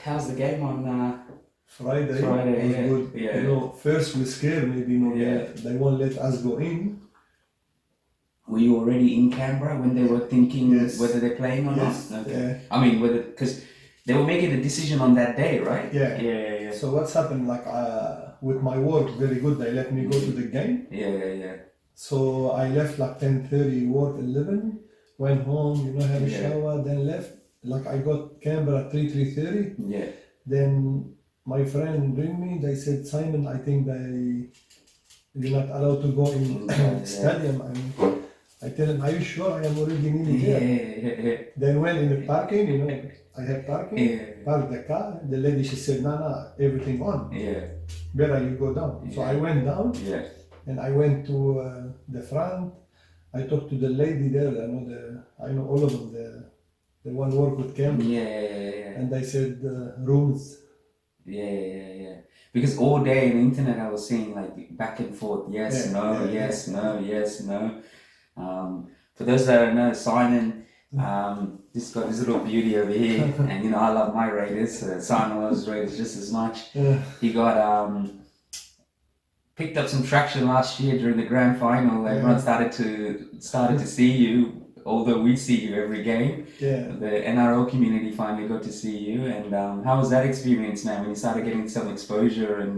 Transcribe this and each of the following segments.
how's the game on Friday Friday? was Yeah, good. yeah. You know, first we scared maybe, Yeah. they won't let us go in. Were you already in Canberra when they were thinking Yes. whether they're playing or Yes, not? yeah. I mean, whether because they were making the decision on that day, right? Yeah. So what's happened, like with my work, very good, they let me go to the game. Yeah. So I left like 10:30, work 11, went home, had a shower, then left. Like I got Canberra 3:30. Yeah. Then my friend ring me, they said, Simon, I think you're not allowed to go in stadium. I tell him, are you sure? I am already nearly there. Yeah. Then went in the parking, I had parking, parked the car. The lady, she said, no, everything on. Yeah. Better you go down. So I went down, and I went to the front. I talked to the lady there. I know all of them. The one work with Canberra. Yeah. And they said rooms. Yeah. Because all day on the internet I was seeing like back and forth, yes, no. For those that don't know, Simon, just got his little beauty over here, and I love my Raiders. Simon loves Raiders just as much. He got picked up some traction last year during the grand final. Everyone started to see you. Although we see you every game, the NRL community finally got to see you. And how was that experience, man? When you started getting some exposure and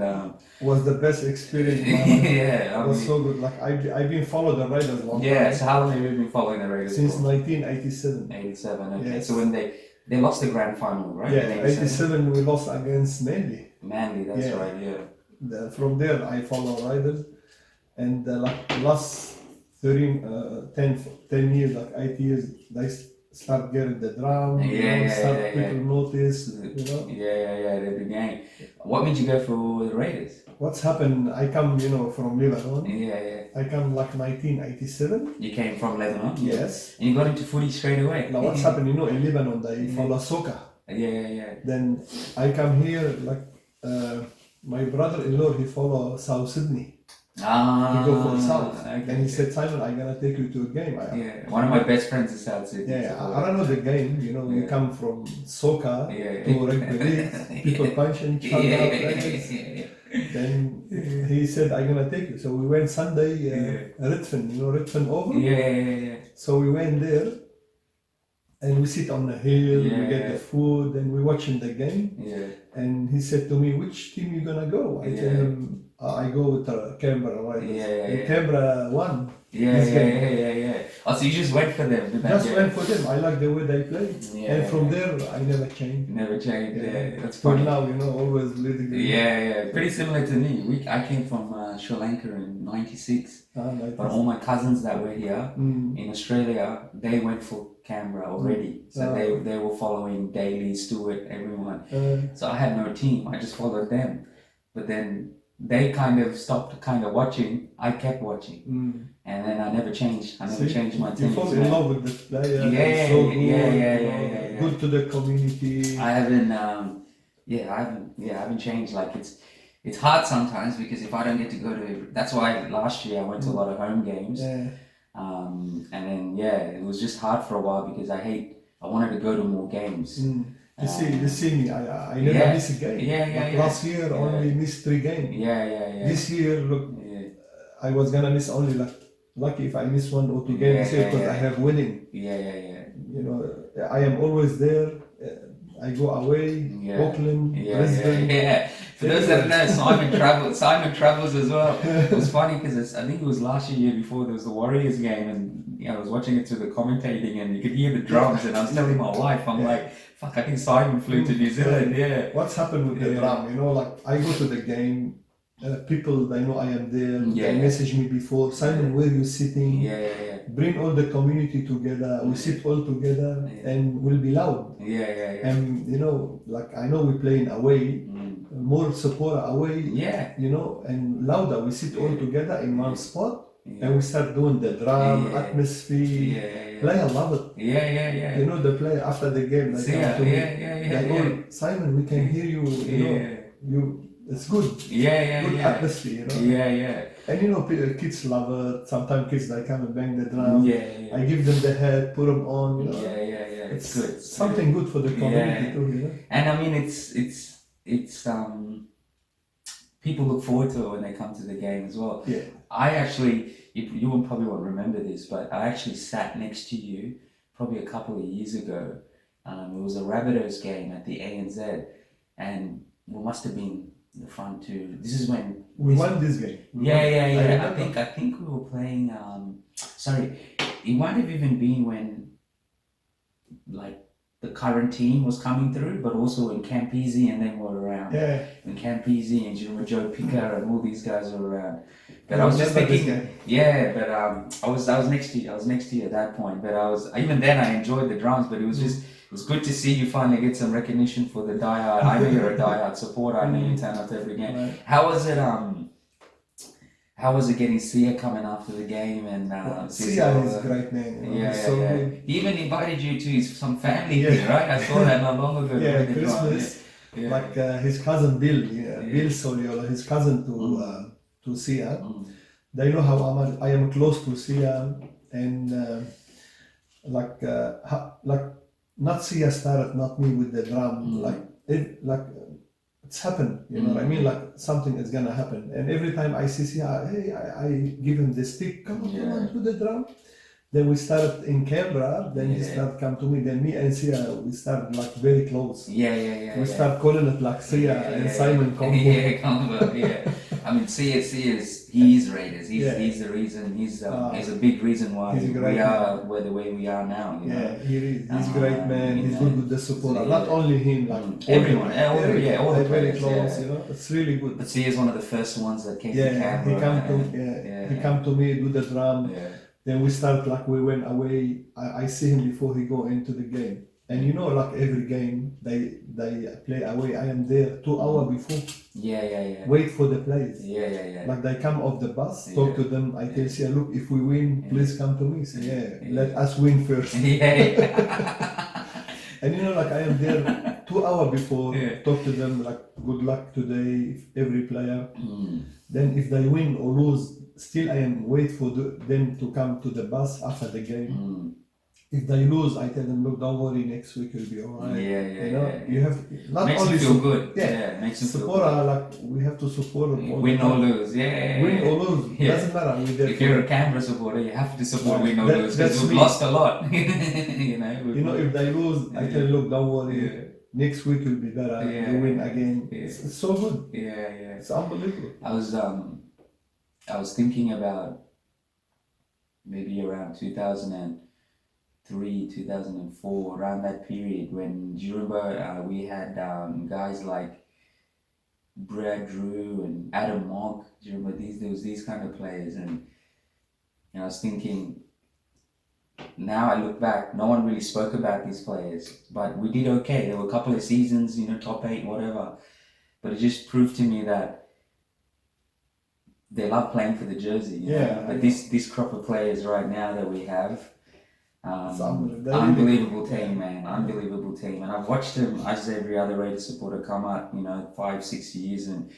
was the best experience. Yeah, it was so good. Like I've been following the Raiders long time. Yeah, so how long have you been following the Raiders? Since 1987. 87, okay. Yes. So when they lost the grand final, right? Yeah, 87 we lost against Manly. Manly, that's right. Yeah. From there I follow Raiders, and last 10 years, like 8 years, they start getting the drum, people notice, Yeah, the game. What made you go for the Raiders? What's happened, I come, from Lebanon. Yeah. I come like 1987. You came from Lebanon? Yes. And you got into footy straight away? Now what's happened, in Lebanon, they follow soccer. Yeah. Then I come here, my brother-in-law, he follow South Sydney. He go for South. Okay. And he said, Simon, I'm gonna take you to a game. One of my best friends is South Sydney. Yeah, I don't know the game. You come from soccer to rugby league, people punching each other. Then he said, I'm gonna take you. So we went Sunday, Redfern over. Yeah. So we went there, and we sit on the hill. We get the food, and we watching the game. Yeah. And he said to me, which team you gonna go? I tell him, I go with Canberra Raiders. Yeah. Canberra won. Yeah. Oh, so you just went for them? Went for them. I like the way they play. And from there, I never changed. Yeah. That's funny. Till now, always leading the Yeah. Pretty similar to me. I came from Sri Lanka in '96. But all my cousins that were here in Australia, they went for Canberra already. So they were following Daly, Stewart, everyone. So I had no team. I just followed them. But then they kind of stopped watching. I kept watching. And then I never changed. I never changed my team. You fall in love with the player. Yeah. Good to the community. I haven't changed. Like it's hard sometimes because if I don't get to go to, that's why last year I went to a lot of home games. And then it was just hard for a while because I wanted to go to more games. You see me, I never miss a game. Last year only missed 3 games. This year, look, I was gonna miss only lucky if I miss 1 or 2 games this year because I have winning. I am always there. I go away, Auckland, Brisbane. For those that don't know, Simon travels as well. It was funny because I think it was last year before there was the Warriors game, and I was watching it through the commentating, and you could hear the drums, and I was telling my wife, I'm like, fuck, I think Simon flew to New Zealand. What's happened with the drum? I go to the game. People, they know I am there. They message me before. Simon, where you sitting? Bring all the community together. We sit all together and we'll be loud. And I know we playing away. More support away. And louder. We sit all together in one spot. And we start doing the drum, atmosphere. Player love it. The player after the game, they come to me. They go, Simon, we can hear you. It's good. Good atmosphere. And kids love it. Sometimes kids they come and bang the drum. I give them the head, put them on. it's good. Something good for the community too, you know. And I mean, it's people look forward to it when they come to the game as well. Yeah. I actually, you will probably won't remember this, but I actually sat next to you probably a couple of years ago. It was a Rabbitohs game at the ANZ, and we must have been the front two. This is when we won this game. I think we were playing. Sorry, it might have even been when like the current team was coming through, but also when Campese and them were around. Yeah. When Campese and Joe Picker and all these guys were around. But I was just thinking, but I was next to you. I was next to you at that point. But even then I enjoyed the drums. But it was good to see you finally get some recognition for the diehard. I know you're a diehard supporter. I know you turn up to every game. Right. How was it getting Sia coming after the game and Sia is a great man. You know? Good. He even invited you to some family thing, right? I saw that not long ago. Yeah, Christmas. Like his cousin Bill, Bill Soliola, his cousin to Sia. They know how I am close to Sia, and like not Sia started, not me with the drum. It's happened, you know what I mean? Like something is gonna happen, and every time I see Sia, hey, I give him the stick. Come on, to the drum. Then we started in Canberra. Then he started come to me. Then me and Sia, we started like very close. We start calling it like Sia and Simon combo. Combo. I mean, Sia is Raiders. He's the reason. He's a big reason why we are the way we are now. You know? He is. He's a great man. He's good with the support. Not only him, like everyone. All the they're players. Very close. You know, it's really good. But Sia is one of the first ones that came to Canberra. He come to me, do the drum. Then we start like we went away. I see him before he go into the game, and you know, like every game they play away. I am there 2 hours before. Wait for the players. Like they come off the bus, talk to them. I tell Sia, look, if we win, please come to me. Say, let us win first. And you know, like I am there 2 hours before. Talk to them like, good luck today, every player. Then if they win or lose, still I am wait for them to come to the bus after the game. If they lose, I tell them, look, don't worry, next week will be alright. You know, you have not makes only you feel good. Makes you support feel good. Like we have to support them. Win or lose, win or lose, doesn't matter. If you're a Canberra supporter, you have to support win or lose because we've lost a lot. you know, if they lose, I tell them, look, don't worry. Next week will be better. You win again. It's so good. It's unbelievable. I was thinking about maybe around 2003, 2004, around that period when, do you remember we had guys like Brad Drew and Adam Monk? Do you remember there was these kind of players? And I was thinking, now I look back, no one really spoke about these players, but we did okay. There were a couple of seasons, top 8, whatever. But it just proved to me that they love playing for the jersey. You know? But this crop of players right now that we have, unbelievable team, man. Unbelievable team. And I've watched them, as every other Raiders supporter, come up, 5-6 years, and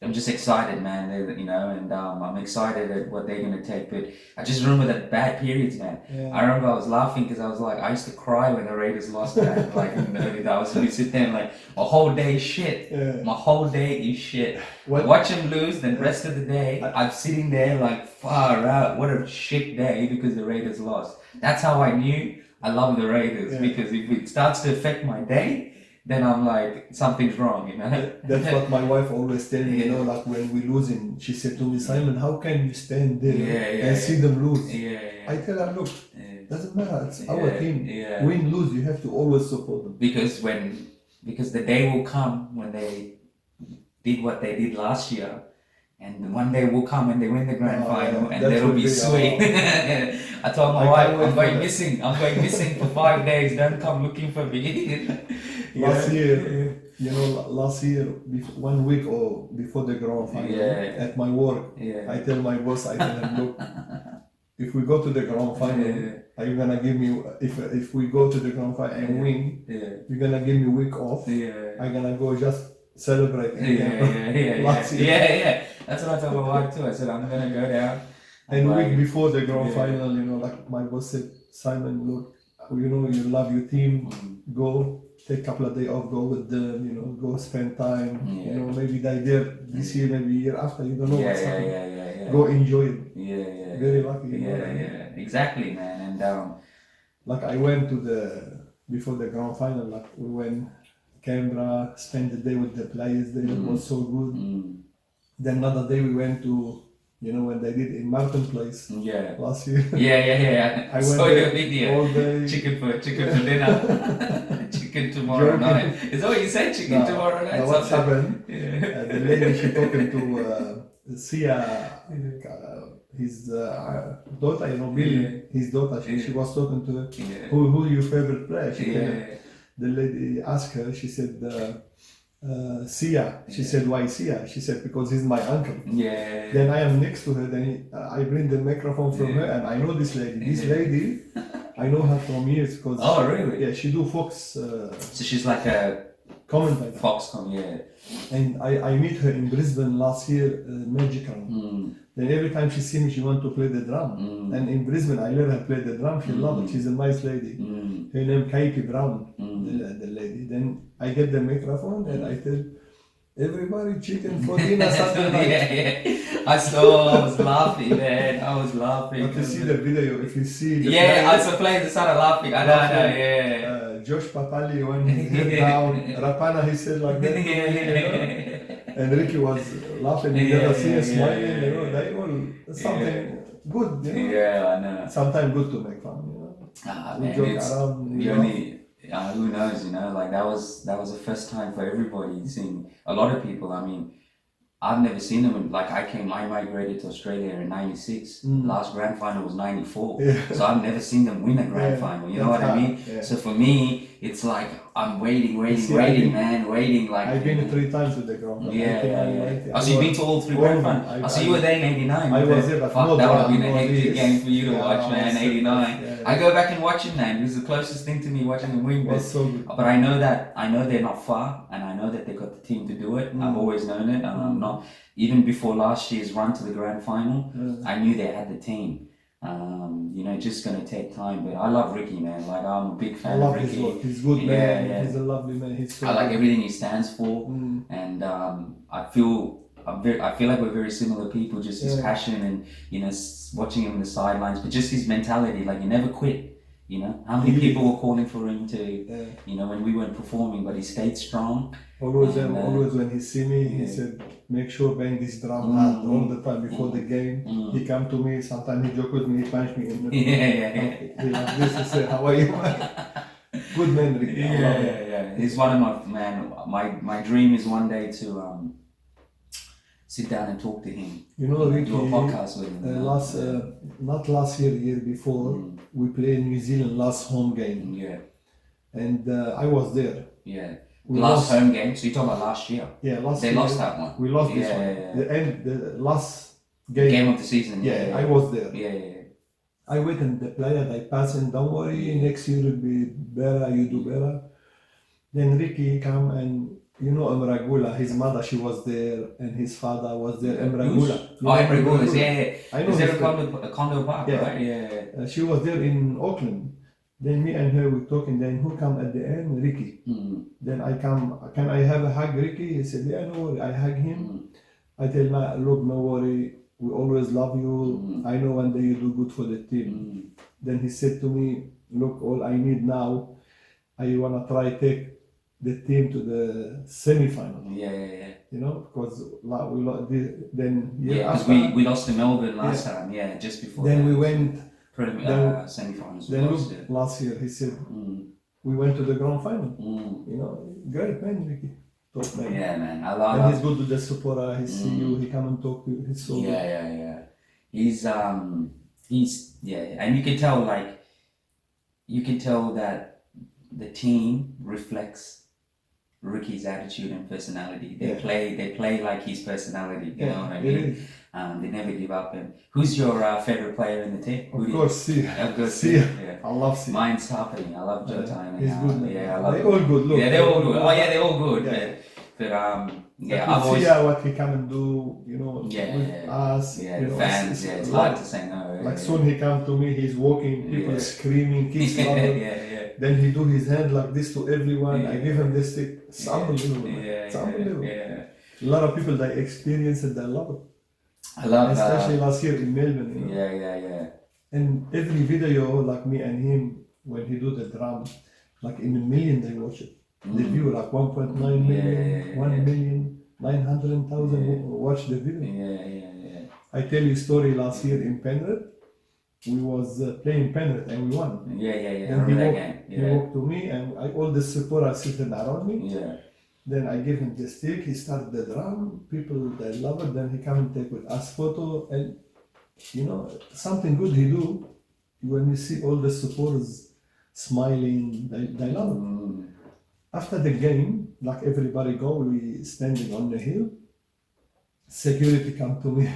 I'm just excited, man. And I'm excited at what they're going to take. But I just remember that bad periods, man. I remember I was laughing because I was like, I used to cry when the Raiders lost that, like in the early days. We sit there and like, my whole day is shit. My whole day is shit. Watch them lose, then rest of the day, I'm sitting there like, far out. What a shit day because the Raiders lost. That's how I knew I love the Raiders, because if it starts to affect my day, then I'm like, something's wrong, That's what my wife always tells me, like when we losing, she said to me, Simon, how can you stand there and see them lose? I tell her, look, doesn't matter, it's our team. Win, lose, you have to always support them. Because the day will come when they did what they did last year, and one day will come when they win the grand final, and that'll be sweet. I told my wife, I'm going missing for 5 days, don't come looking for me. Last year, 1 week or before the grand final, at my work, I tell my boss, I tell him, look, if we go to the grand final, are you gonna give me, if we go to the grand final and win, you're gonna give me a week off, I'm gonna go just celebrate. Last year. That's what I told my wife too. I said, I'm gonna go down. And a week before the grand final, like my boss said, Simon, look, you love your team, go take a couple of days off, go with them, go spend time. Maybe they're there this year, maybe year after, you don't know what's happening. Go enjoy it. Very lucky. Exactly, man. And like I went before the grand final, like we went Canberra, spent the day with the players there. It was so good. Then another day we went to, when they did in Martin Place last year. I saw your video. All day. Chicken for dinner. Chicken tomorrow night. Is that what you said? Chicken tomorrow night? What's happened? The lady, she talking to Sia, his daughter, Billy, his daughter. She was talking to her. Who your favorite player? The lady asked her, she said, Sia. She said, why Sia? She said, because he's my uncle. Then I am next to her, then I bring the microphone from her, and I know this lady. This lady, I know her from years. Because oh, really? Yeah, she do Fox. So she's like a commentator. Foxcom, And I meet her in Brisbane last year, Magical. Then every time she see me, she want to play the drum. And in Brisbane, I let her play the drum. She love it. She's a nice lady. Her name Kaiki Brown, the lady. Then I get the microphone and I tell everybody chicken for dinner Saturday night. I was laughing, man. I was laughing. If you see the video, if you see the I was playing, I started laughing. I know, Josh Papali, when he head down, Rapana, he said like that. And Ricky was laughing, he never see us smiling, they all something good, I know. Sometimes good to make fun, we joke around. Who knows, like that was the first time for everybody seeing a lot of people. I mean, I've never seen them. I migrated to Australia in '96. Last grand final was '94. So I've never seen them win a grand final. You know what I mean? So for me, it's like I'm waiting, man, waiting. Like I've been 3 times with the grand final. Oh, so you've been to all 3 grand finals? I see you were there in '89. I was there, but that would have been a hectic game for you to watch, man. '89. I go back and watch him, man. It was the closest thing to me watching them win. But I know they're not far, and I know that they've got the team to do it. I've always known it. Even before last year's run to the grand final, I knew they had the team. Just gonna take time. But I love Ricky, man. Like I'm a big fan of Ricky. His work. He's good, man. He's a lovely man. I like everything he stands for, and I feel like we're very similar people. Just his passion and watching him on the sidelines, but just his mentality. Like you never quit. How many people were calling for him to, when we weren't performing, but he stayed strong. Always when he see me, he said, make sure bang this drum hard all the time before the game. He come to me, sometimes he joke with me, he punch me in the He like this, he say, how are you? Good man, Ricky. He's one of my dream is one day to sit down and talk to him. Ricky, do a podcast with him. Not last year, year before, we played New Zealand last home game. And I was there. Last home game, so you're talking about last year? Yeah, last year. They lost that one. We lost this one. The last game of the season. I was there. I wait and the player, they pass and don't worry, next year will be better, you do better. Then Ricky come and Emragula, his mother, she was there, and his father was there. Emragula. Emragula, I know. Is there a condo park, right? She was there in Auckland. Then me and her we talking. Then who come at the end? Ricky. Then I come. Can I have a hug, Ricky? He said, yeah, no worry. I hug him. I tell him, look, no worry. We always love you. I know one day you do good for the team. Then he said to me, look, all I need now, I wanna try take the team to the semi-final. Because we lost to Melbourne last time. Just before. Then we went semi-finals. Then last year he said we went to the grand final. Great man, Ricky. Top man. Yeah, man. And he's good with the supporter. He see you. He come and talk to you. He's so good. He's and you can tell that the team reflects Ricky's attitude and personality. They play like his personality. You know what I mean? They never give up. And who's your favorite player in the team? Of course, Sia. I love Sia. Mine's happening. I love Jota. He's good. I love. They're all good. Look. They're all good. They're all good. But yeah, But I've we always see what he come and do, you know, with us. yeah, You the know, fans. It's hard to say no. Like soon he come to me, he's walking, people are screaming, kids love him. yeah. Then he do his hand like this to everyone. I give him this stick. It's unbelievable. Yeah, It's unbelievable. Yeah. A lot of people they experience it, they love it. I love especially last year in Melbourne. You know? Yeah. And every video like me and him when he do the drum, like in a million they watch it. The view like 1.9 million, 1 million, 900,000 watch the video. Yeah. I tell you a story last year in Penrith. We was playing Penrith and we won. Yeah. Then he walked to me and all the supporters sitting around me. Yeah. Then I give him the stick. He started the drum. People they love it. Then he come and take with us photo and you know something good he do. When you see all the supporters smiling, they love it. After the game, like everybody go, we standing on the hill. Security come to me.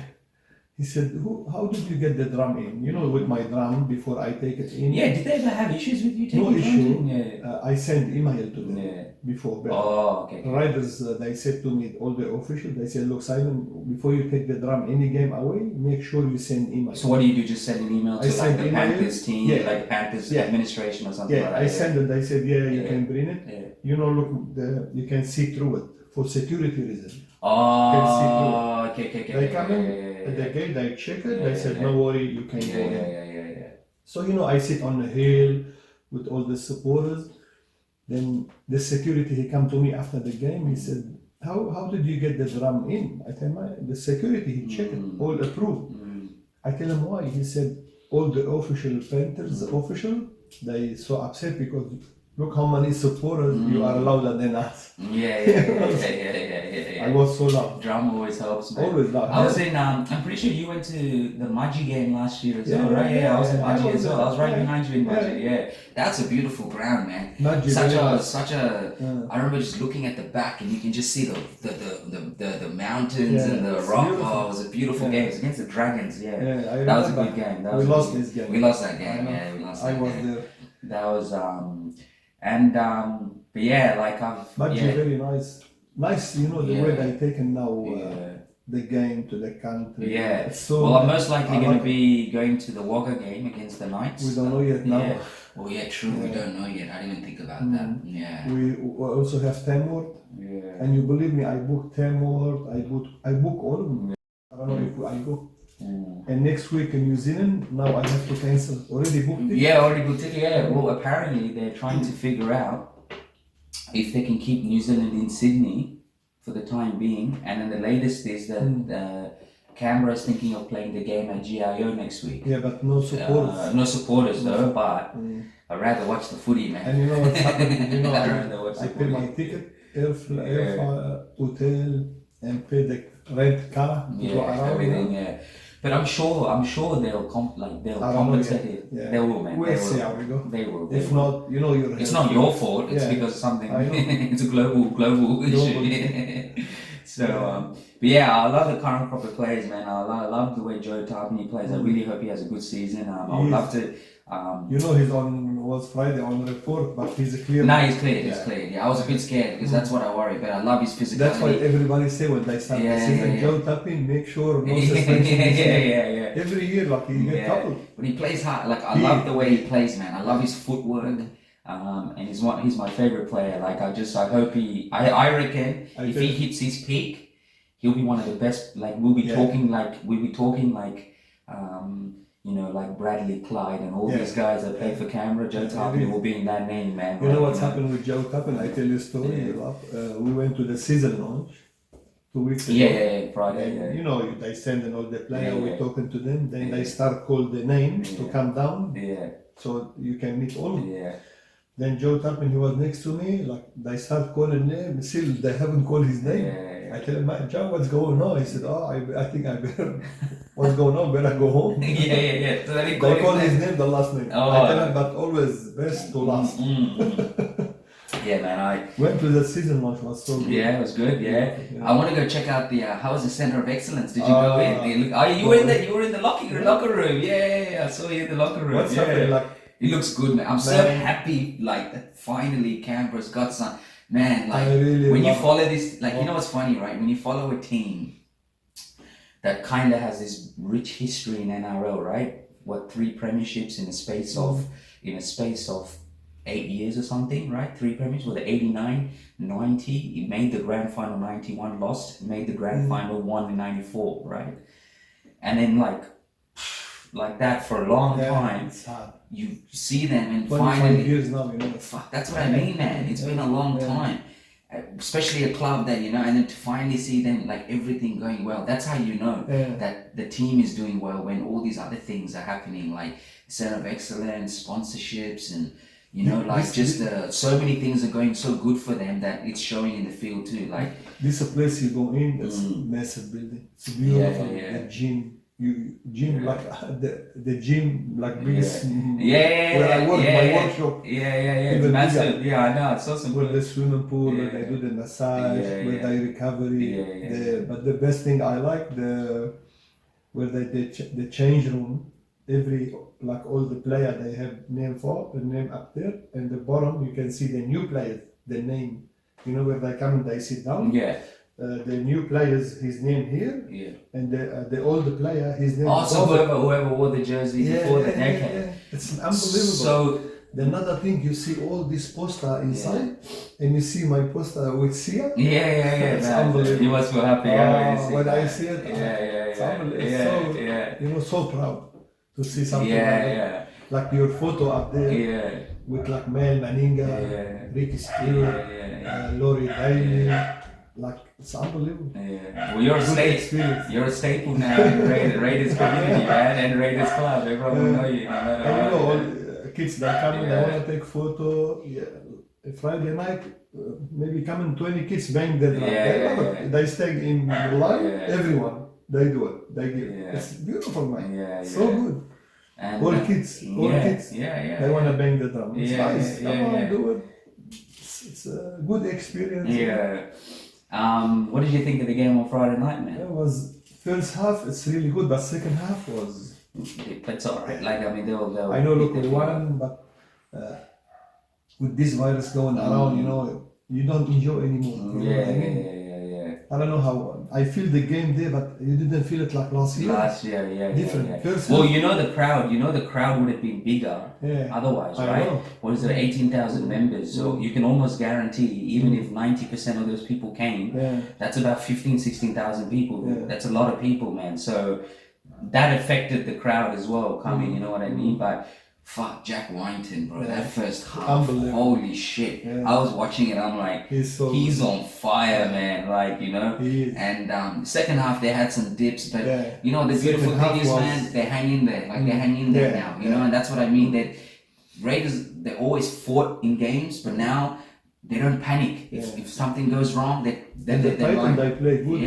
He said, how did you get the drum in? You know, with my drum before I take it in. Yeah, did they ever have issues with you taking No issue. Yeah. I sent email to them before. Oh, okay. Riders, they said to me, all the officials, they said, look, Simon, before you take the drum any game away, make sure you send email. So what do you do? Just send an email to like the Panthers team, like Panthers administration or something like that? I sent it. They said, you can bring it. Yeah. You know, look, you can see through it for security reasons. Oh, okay. They come in at the gate, they check it, they said, no worry, you can go in. Yeah. So, you know, I sit on the hill with all the supporters. Then the security, he come to me after the game, he said, how did you get the drum in? I tell him, the security, he checked it, all approved. I tell him why. He said, all the official Panthers, official, they so upset because look how many supporters you are louder than us. Yeah. I was so loud. Drum always helps, man. Always loud. I was in, I'm pretty sure you went to the Mudgee game last year as well, right? Yeah, I was in Mudgee as well. I was right behind you in Mudgee, yeah. That's a beautiful ground, man. Such a. I remember just looking at the back and you can just see the mountains and the rock. Beautiful. Oh, it was a beautiful game. It was against the Dragons, that was a good game. We lost this game. We lost that game, we lost that game. I was there. That was, but yeah, like Mudgee very nice. Nice, you know, the way they taken now the game to the country. Yeah. So well, I'm most likely going to be going to the Wagga game against the Knights. We don't know yet now. Yeah. Well, yeah, true. We don't know yet. I didn't even think about that. Yeah. We also have Tamworth. Yeah. And you believe me, I booked Tamworth. I book all of them. I don't know if I go. And next week in New Zealand, now I have to cancel. Already booked it? Yeah, already booked it. Yeah. Well, apparently they're trying to figure out if they can keep New Zealand in Sydney for the time being, and then the latest is that Canberra is thinking of playing the game at GIO next week. Yeah, but no supporters. No supporters though, but I'd rather watch the footy, man. And you know what's happening? You know, I pay my ticket, air hotel, and pay the rent car to go around. Everything, But I'm sure they'll compensate it. Yeah. They will, man. We'll see how we go. They will. If not, you know, it's not your fault. It's because something. It's a global issue. So, but yeah, I love the current crop of players, man. I love the way Joe Tarpany plays. I really hope he has a good season. I would love to. You know, he's was Friday on report, but he's clear. No, he's clear. He's clear. Yeah, I was a bit scared because that's what I worry. But I love his physicality. That's why everybody say when they start the season, Joe Tarpany, make sure no suspension. Every year, like he get coupled. But he plays hard. Like I love the way he plays, man. I love his footwork. And he's my favorite player. Like I hope I reckon if he hits his peak, he'll be one of the best. Like we'll be talking like you know, like Bradley Clyde and all these guys that play for Canberra. Joe Tarpany will be in that name, man. You know what's happened with Joe Tarpany? I tell you a story. We went to the season launch 2 weeks ago. Yeah, Friday. You know, they send in all the players. We're talking to them. Then they start call the names to come down. So you can meet all of them. Then Joe Tarpany, he was next to me, like they start calling name, still they haven't called his name. I tell him, Joe, what's going on? He said, I think I better, what's going on, better go home. So they call his name, the last name. I tell him, but always best to last. Yeah, man, I went to the season launch, was so good. Yeah, it was good, I want to go check out the, how was the Center of Excellence? Did you go in? You were in the locker room. Yeah, I saw you in the locker room. What's happening, like? It looks good, man. I'm so happy, like, that finally Canberra's got some. Man, like really when you follow this, like you know what's funny, right? When you follow a team that kind of has this rich history in NRL, right? What, 3 premierships in a space of 8 years or something, right? 3 premierships with the 89, 90. He made the grand final 91, lost. Made the grand final, won in 94, right? And then like that for a long time. It's hard. You see them and 25 finally years now, fuck, that's what I mean, man. It's been a long time, especially a club that and then to finally see them like everything going well. That's how you know that the team is doing well, when all these other things are happening, like center of excellence, sponsorships, and so many things are going so good for them that it's showing in the field too. Like this is a place you go in, it's a massive building. It's beautiful. The gym. Like the gym, like biggest where I work, my workshop. It's massive. Bigger. I know, it's awesome. Where the swimming pool, where they do the massage, where they recovery. But the best thing I like where the change room. Every all the player they have name up there, and the bottom you can see the new players, the name. Where they come and they sit down. The new players, his name here, and the older player, his name. Also, whoever wore the jersey before the decade. It's unbelievable. So another thing, you see all this poster inside, and you see my poster with Sia. It's unbelievable. You must feel happy when I see it. It's unbelievable. So proud to see something like that. Like your photo up there with like Mel Maninga, Ricky Stewart, Laurie Daly. Like, it's unbelievable. Well, you're a staple now in the Raiders community, man, and Raiders club. Everyone will know you. All kids that come and they want to take photo. Friday night, maybe coming 20 kids bang the drum. They stay in the line. Everyone, they do it. They give. It's beautiful, man. So good. And all kids. They want to bang the drum. It's nice. Come on, do it. It's a good experience. What did you think of the game on Friday night, man? It was first half. It's really good, but second half was. It's alright. Like they I know, look, we won, but with this virus going around, you don't enjoy anymore. I don't know how. I feel the game there, but you didn't feel it like last year. Different. Well, the crowd would have been bigger otherwise, right? What is it, 18,000 members? So you can almost guarantee, even if 90% of those people came, that's about 16,000 people. That's a lot of people, man. So that affected the crowd as well coming, you know what I mean? But fuck, Jack Wyington, bro, that first half, holy shit. I was watching it, I'm like, he's on fire, man, like, and second half they had some dips, but the beautiful thing is, man, they hang in there, like they hang in there now, and that's what I mean, that Raiders, they always fought in games, but now they don't panic. If something goes wrong, they play good.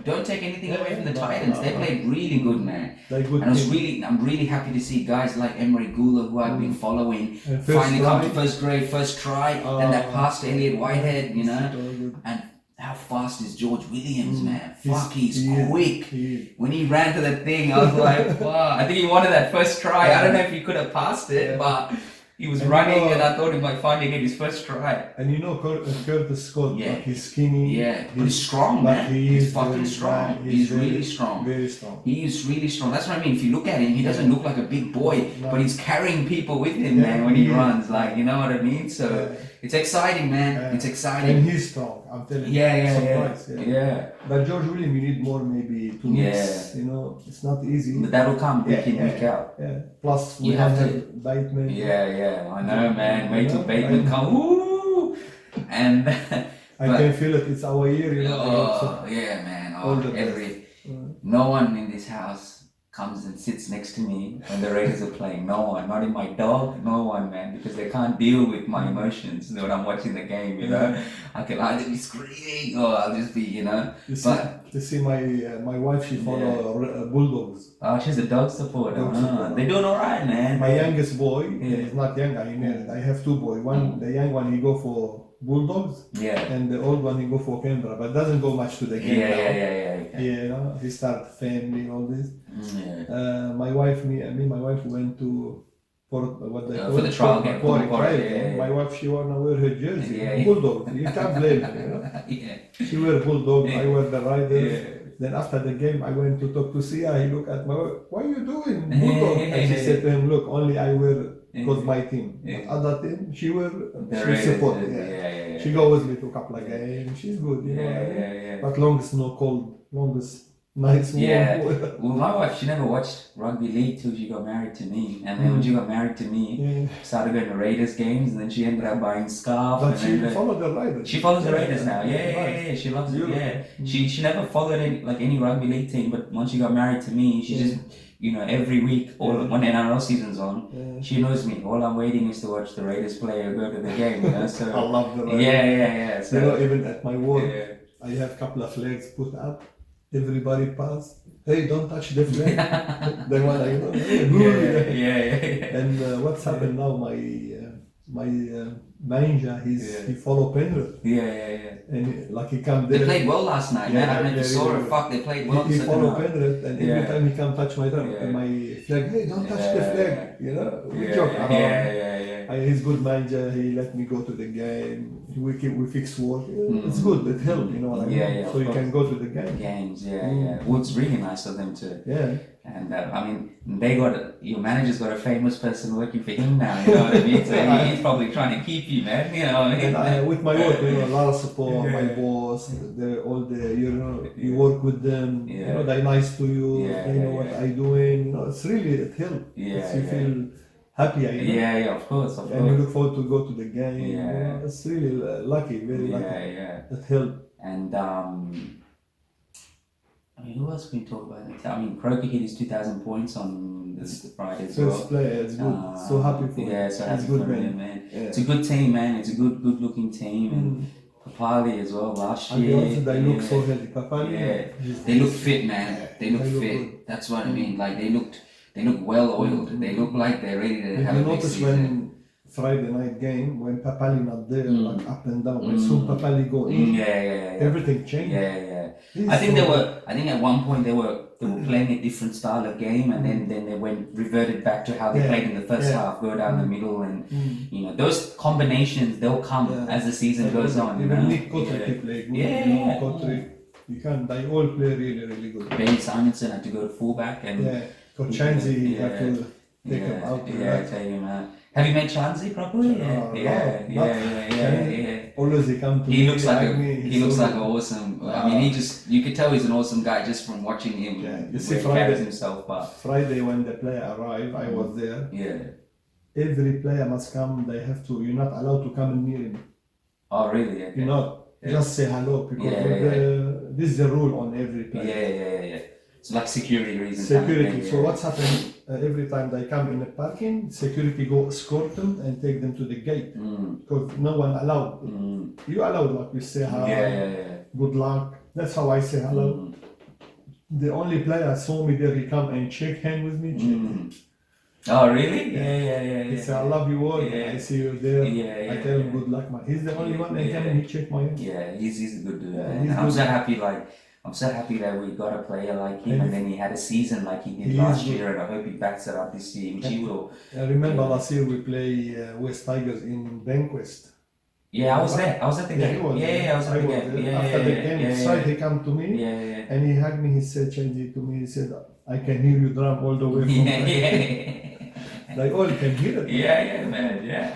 Don't take anything away from the Titans. They played really good, man. And I'm really happy to see guys like Emery Gula, who I've been following, finally come to first grade, first try, and that pass to Elliot Whitehead, and how fast is George Williams, man? Fuck, he's quick. When he ran to that thing, I was like, wow. I think he wanted that first try. I don't know if he could have passed it, but he was running, and I thought he might finally get his first try. And Curtis Scott, like he's skinny. But he's strong, man. He's fucking strong. He's really strong. Very strong. He is really strong. That's what I mean. If you look at him, he doesn't look like a big boy, but he's carrying people with him, man, when he runs. Like, you know what I mean? So it's exciting, man. It's exciting. And he's strong. I'm telling you. But George Williams, you need more, maybe 2 weeks. It's not easy. But that'll come week in, week out. Plus, we have Bateman. I know, man. Wait till Bateman come. Woo! And I can feel it. It's our year, man. No one in this house comes and sits next to me when the Raiders are playing. No one, not even my dog, no one, man, because they can't deal with my emotions when I'm watching the game, I can either be screaming or I'll just be, You see my wife, she follow Bulldogs. Oh, she's a dog supporter. They're doing alright, man. My youngest boy, he's not young, I have 2 boys. The young one, he go for Bulldogs, and the old one, he go for Canberra, but doesn't go much to the game. He start family, all this. My wife, my wife went to for what they call for the trial game. Trial game. My wife, she wanna wear her jersey. Bulldog. You can't blame her, you know. She wear Bulldog. I wear the Raiders. Then after the game, I went to talk to Sia. He looked at my wife. What are you doing, Bulldog? And she said to him, "Look, only I wear because my team. But other team, she wear. She support. She go with me to a couple of games. She's good, you know what I mean? But long as no cold, long as nice warm. Well, my wife, she never watched rugby league till she got married to me. And then when she got married to me, started going to Raiders games, and then she ended up buying scarf. But she followed the Raiders. She follows the Raiders now. Yeah. She loves it. Yeah. She never followed any rugby league team, but once she got married to me, she just, you know, every week or when NRL season's on, she knows me. All I'm waiting is to watch the Raiders play or go to the game. You know, so I love the Raiders. Yeah. So, you know, even at my work, I have a couple of flags put up. Everybody pass. Hey, don't touch the flag. They want to, And what's happened now? My manager, he follow Penrith. And like he come there. They played well last night, man. I don't know if you saw it. Fuck, they played well. He follow Penrith, and every time he come touch my drum, my flag. Hey, don't touch the flag. You know, we joke around. He's good manager. He let me go to the game. We fix work. It's good. It helps. You know what I mean? So you can go to the game. Games, Well, it's really nice of them to. Yeah. And I mean, your manager's got a famous person working for him now. You know what I mean? So he's probably trying to keep you, man. You know what I mean? With my work, you know, a lot of support. My boss, you work with them. You know, they're nice to you. They know what I'm doing. You know, it's really it helps. You feel happy. You know? Yeah, of course. And you look forward to go to the game. You know, it's really lucky, very lucky. It helps. And I mean, who else can we talk about? I mean, Croker hit his 2,000 points on this Friday as well. First player, it's good. So happy for him. Yeah, so happy for him, man. It's a good team, man. It's a good looking team. And Papali as well last year. Also, they look so healthy. Papali, they look fit, man. They look fit. Good. That's what I mean. Like they look well oiled. They look like they're ready to have a big season. When Friday night game, when Papali not there, like up and down. When soon Papali go in, everything changed. I think at one point they were playing a different style of game, and then they reverted back to how they played in the first half, go down the middle, and you know those combinations they'll come as the season goes on. Even Nick Cotric play good. Cotric, you can. They all play really good. Ben Simonson had to go to fullback, and Kochanzi have to take him out. Take him out. Have you met Chanzi properly? Always he come to he looks like an awesome. I mean, you could tell he's an awesome guy just from watching him. You see, he carries himself. But Friday when the player arrived, I was there. Every player must come. They have to. You're not allowed to come near him. Oh, really? You're not. Just say hello because this is the rule on every player. It's like security reasons. Security. So what's happened? Every time they come in the parking, security go escort them and take them to the gate because no one allowed. You allowed, like you say hi, good luck. That's how I say hello. The only player saw me there. He come and shake hand with me. Oh really? He said, "I love you all. I see you there." I tell him good luck, man. He's the only one that came and he shake my hand. Yeah, he's a good dude. I'm so happy that we got a player like him, and then he had a season like he did last year, and I hope he backs it up this year, which he will. I remember last year we play West Tigers in Bankwest. Yeah, I was there. I was at the game. I was at the game. After the game, he came to me and he hugged me. He said, "Change to me." He said, "I can hear you drum all the way from They all can hear it. Man.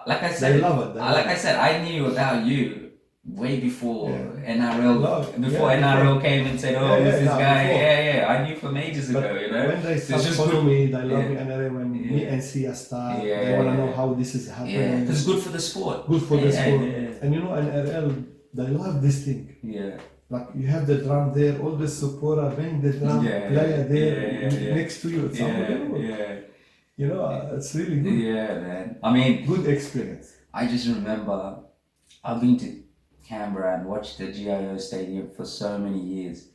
Like I said, they love it. Like I said, I knew about you way before NRL came and said, "Oh, this guy." I knew from ages ago. You know, when they start following me, they love me. NRL when me and Sia start, they want to know how this is happening. Because it's good for the sport. Good for the sport. And you know, NRL, they love this thing. Like you have the drum there, all the supporter bang the drum, player there next to you. It's unbelievable. You know, it's really good. Yeah, man. I mean, good experience. I just remember I've been to Canberra and watched the GIO Stadium for so many years,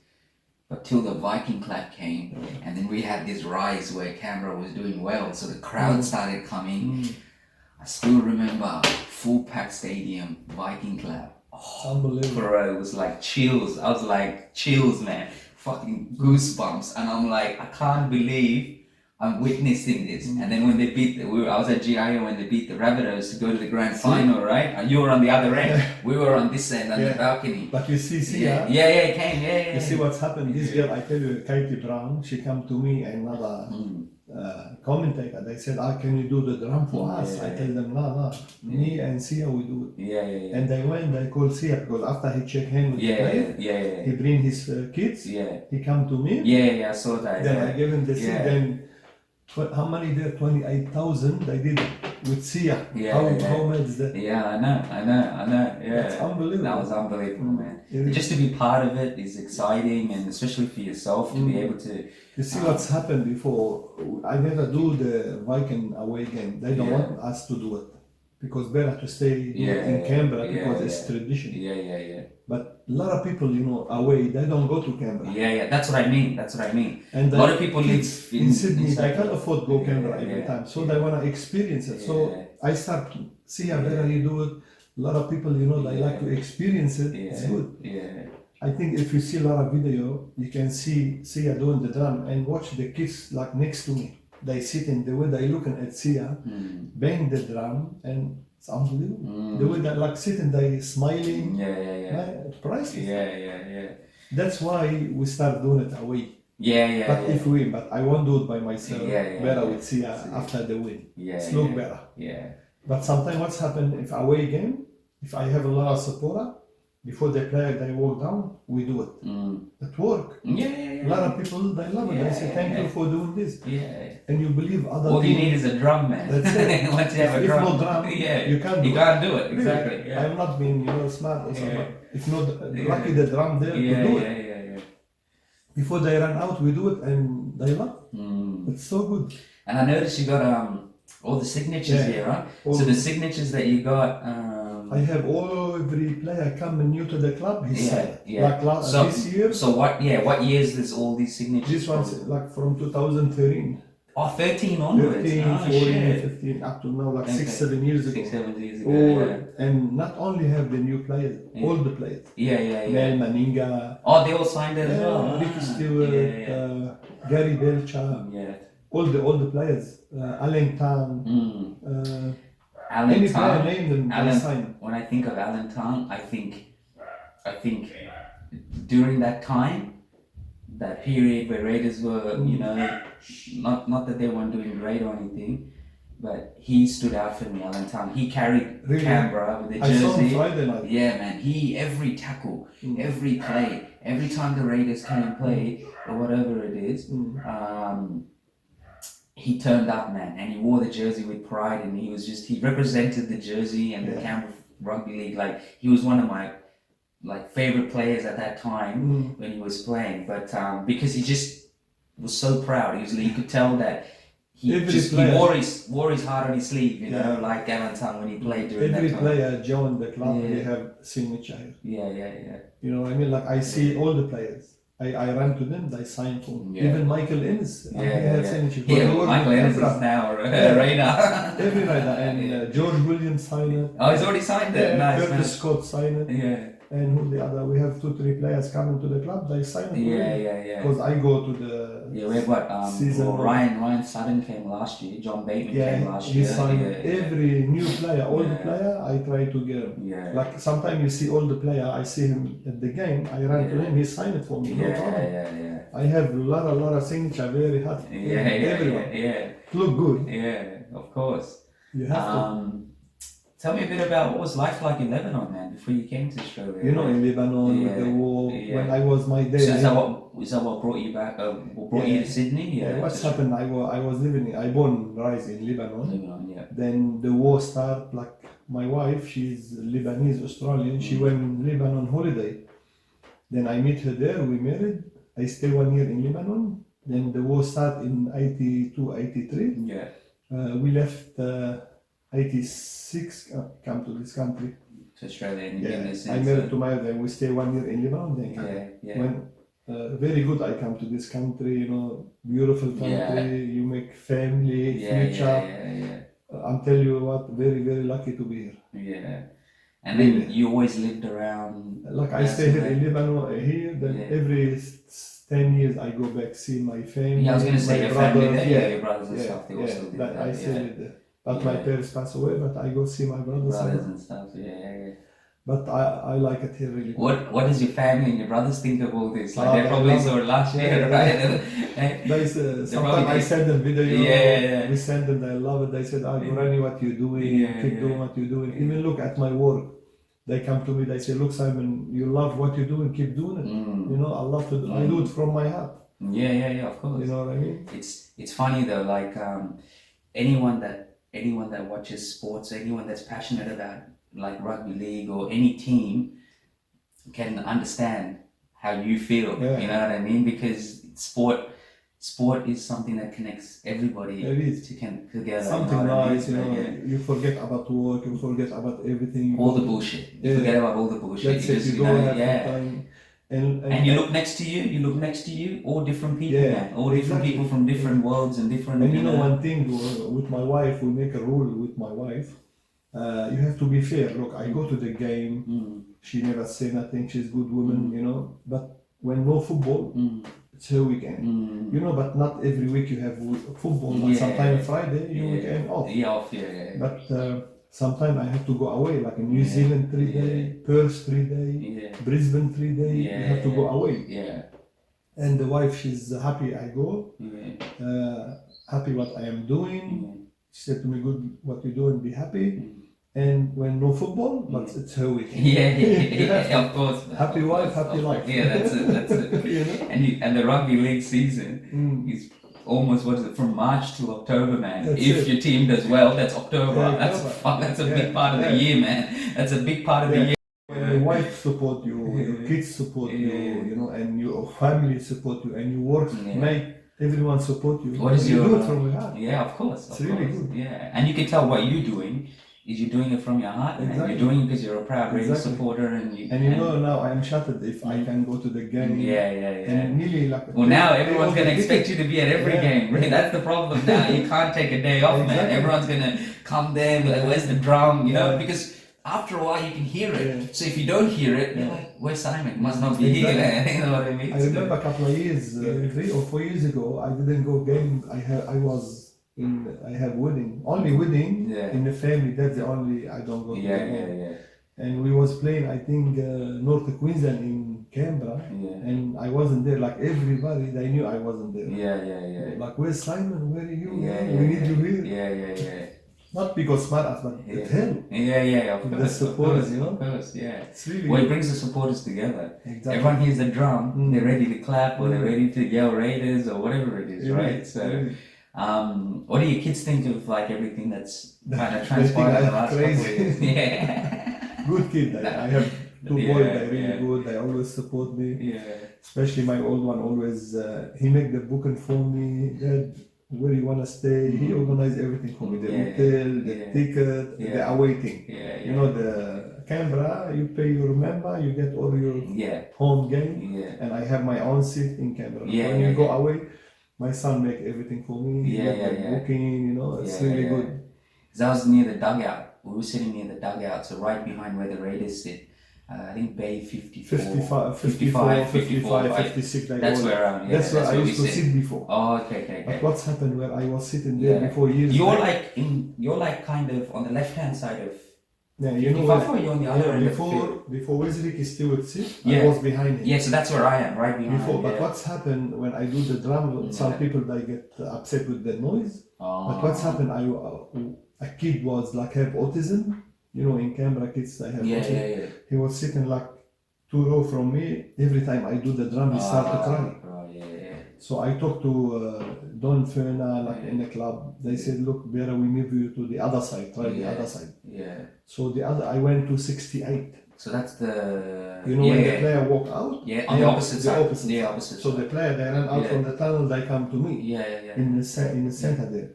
but till the Viking Clap came, and then we had this rise where Canberra was doing well, so the crowd started coming. I still remember full packed stadium, Viking Clap. Oh, unbelievable. Bro, it was like chills. I was like, chills, man. Fucking goosebumps. And I'm like, I can't believe I'm witnessing this. And then when they beat, I was at GIO when they beat the Rabbitohs to go to the grand final, right? You were on the other end. We were on this end on the balcony. But you see, it came, yeah. You see what's happened? This girl, I tell you, Katie Brown, she come to me and another commentator. They said, can you do the drum for us? I tell them, no. Me and Sia, we do it. And they went, they called Sia because after he checked hands with the player, he bring his kids. He come to me. I saw that. Then I gave him the seat. Then how many there? 28,000. They did it with Sia. How much is that? Yeah, I know. Yeah, that's unbelievable. That was unbelievable, man. Just to be part of it is exciting, and especially for yourself to be able to. You see what's happened before. I never do the Viking away game. They don't want us to do it because better to stay in Canberra because it's tradition. But a lot of people, away, they don't go to Canberra. That's what I mean. And a lot of people live in Sydney. They can't afford to go Canberra every time, so they want to experience it. So I start see how better you do it. A lot of people, they like to experience it. It's good. I think if you see a lot of video, you can see Sia doing the drum and watch the kids like next to me. They sit in the way they looking at Sia, bang the drum, and it's unbelievable. The way they like sitting, they smiling. It's priceless. That's why we start doing it away. If we win, but I won't do it by myself. Better with Sia after the win. It's look better. But sometimes what's happened if away game, if I have a lot of supporter, before they play, they walk down, we do it. It work. A lot of people, they love it. They say, thank you for doing this. And you believe other all you need is a drum, man. That's it. Once you have a drum, no drum, you can't do it. Exactly. I'm not being smart or something. If not, lucky the drum there to do it. Before they run out, we do it and they love it. It's so good. And I noticed you got all the signatures here, right? So the signatures that you got... I have every player coming new to the club. He said, like this year. So what years is all these signatures? This one's like from 2013. 13 onwards. 13, 14, 15, up to now, like 6-7 years ago. 6-7 years ago. And not only have the new players, all the players. Mel Maninga. Oh, they all signed it as well. Ricky Stewart, Gary Belcher. All the players. Alan Tan. Alan Tang. Alan, when I think of Alan Tang, I think during that time, that period where Raiders were, not that they weren't doing great or anything, but he stood out for me, Alan Tang. He carried Canberra with the jersey. I saw him Friday night. Yeah, man. Every tackle, every play, every time the Raiders came and play, or whatever it is, he turned up, man, and he wore the jersey with pride, and he represented the jersey and the Canberra Rugby League. Like, he was one of my favorite players at that time when he was playing. But because he just was so proud, you could tell that he wore his heart on his sleeve, like Alan Tang when he played during that time. Every player joined the club, they have signature. You know what I mean? Like, I see all the players. I ran to them, they signed for me. Even Michael Ennis, he had signature. Michael Ennis is now a Raider. Every Raider. And George Williams signed it. Oh, he's already signed it? Nice, Curtis Scott signed it. And who the other? We have 2-3 players coming to the club, they signed it. Because I go to the we have what? season. Ryan Sutton came last year, John Bateman came last year. He signed every new player, all the player, I try to get him. Like sometimes you see all the player, I see him at the game, I run to him, he signed it for me. No problem. I have a lot of signature, very hard. Everyone. Look good. Of course. You have to. Tell me a bit about what was life like in Lebanon, man, before you came to Australia. In Lebanon, with the war, when I was my day. So is that what brought you back? What brought you to Sydney? What's happened? I was living. I born and raised in Lebanon. Then the war started. Like my wife, she's Lebanese Australian. She went in Lebanon holiday. Then I met her there. We married. I stayed 1 year in Lebanon. Then the war started in 82, 83. We left. 86 come to this country. To Australia and I married to my wife. We stay 1 year in Lebanon. Then when very good, I come to this country. Beautiful country. You make family, future. I'm telling you what, very very lucky to be here. And then you always lived around. Like I stay here in Lebanon here. Then every 10 years I go back see my family. Yeah, I was gonna say your family there. Your brothers and yeah, stuff. They also live there. I stay with them. But my parents passed away. But I go see my brothers and stuff. Yeah. But I like it here really. What does your family and your brothers think of all this? Like they probably saw it last year, right? Sometimes I send them video. Yeah. We send them. They love it. They said, Granny, what you doing? Keep doing what you're doing. Even look at my work. They come to me. They say, look, Simon, you love what you're doing. Keep doing it. You know, I love to do. I do it from my heart. Yeah. Of course. You know what I mean? It's funny though. Like anyone that watches sports, anyone that's passionate about like rugby league or any team can understand how you feel. You know what I mean? Because sport is something that connects everybody together. Something nice, you forget about work, you forget about everything. All the bullshit. You forget about all the bullshit. That's it. You don't have time. And you look next to you, all different people, man. All different people from different worlds and different. And you know one thing with my wife, we make a rule with my wife. You have to be fair. Look, I go to the game. She never say nothing. She's a good woman, you know. But when no football, it's her weekend. You know, but not every week you have football. Like sometimes Friday, you weekend off. But sometimes I have to go away, like in New Zealand 3 days, Perth 3 days, Brisbane 3 days. You have to go away. And the wife, she's happy I go. Happy what I am doing. She said to me, good, what you're doing, be happy. And when no football, but it's her weekend. Of course. Happy wife, happy life. Yeah, that's it. You know? And the rugby league season is almost, from March to October, man. If your team does well, that's October. That's a big part of the year, man. That's a big part of the year. When your wife support you, your kids support you, you know, and your family support you, and your work make everyone support you. What is your do it from your heart? Yeah, of course. It's really good. Yeah, and you can tell what you're doing is you're doing it from your heart. Exactly. And you're doing it because you're a proud Raiders supporter, and you know now I am shattered if I can go to the game. And nearly like. Well, now everyone's gonna expect you to be at every game. Right? That's the problem now. You can't take a day off, man. Everyone's gonna come there and be like, "Where's the drum?" You know, because after a while you can hear it. So if you don't hear it, you're like, where's Simon? Must not be here. You know what I mean? I remember a couple of years, 3 or 4 years ago, I didn't go game. I have wedding, only wedding in the family. That's the only I don't go to the game. And we was playing, I think, North Queensland in Canberra, and I wasn't there. Like everybody, they knew I wasn't there. Like, where's Simon? Where are you? We need you here. Not because smart us, but it helps. Of course. The supporters, you know? Of course, It's really it brings the supporters together. Exactly. Everyone hears the drum, they're ready to clap, or they're ready to yell Raiders, or whatever it is, right? So, what do your kids think of, like, everything that's kind of transpired in the last couple of years? Good kid. I have 2 boys, they're really good, they always support me. Especially my old one, always, he make the booking for me. Dad, where you want to stay, he organized everything for me, the hotel, the ticket, the awaiting. You know, the Canberra, you pay your member, you get all your home game, and I have my own seat in Canberra. When you go away, my son make everything for me, booking, you know, it's really good. That was near the dugout. We were sitting near the dugout, so right behind where the Raiders sit. I think Bay 55, 56. That's where I used to sit before. Oh, okay. But what's happened where I was sitting there before years? You're like kind of on the left hand side of. You know or you're on the other end before Wesley Stewart sit, I was behind him. Yeah, so that's where I am, right behind. But what's happened when I do the drum? Some people they get upset with the noise. But what's happened? A kid was like have autism. You know, in Canberra, kids they have autism. He was sitting like 2 rows from me. Every time I do the drum, he started to cry. So I talked to Don Ferna, like in the club. They said, look, better we move you to the other side, try the other side. So I went to 68. So that's the... You know, when the player walk out? On the opposite side. The opposite. So the player, they ran out from the tunnel, they come to me. In the center there.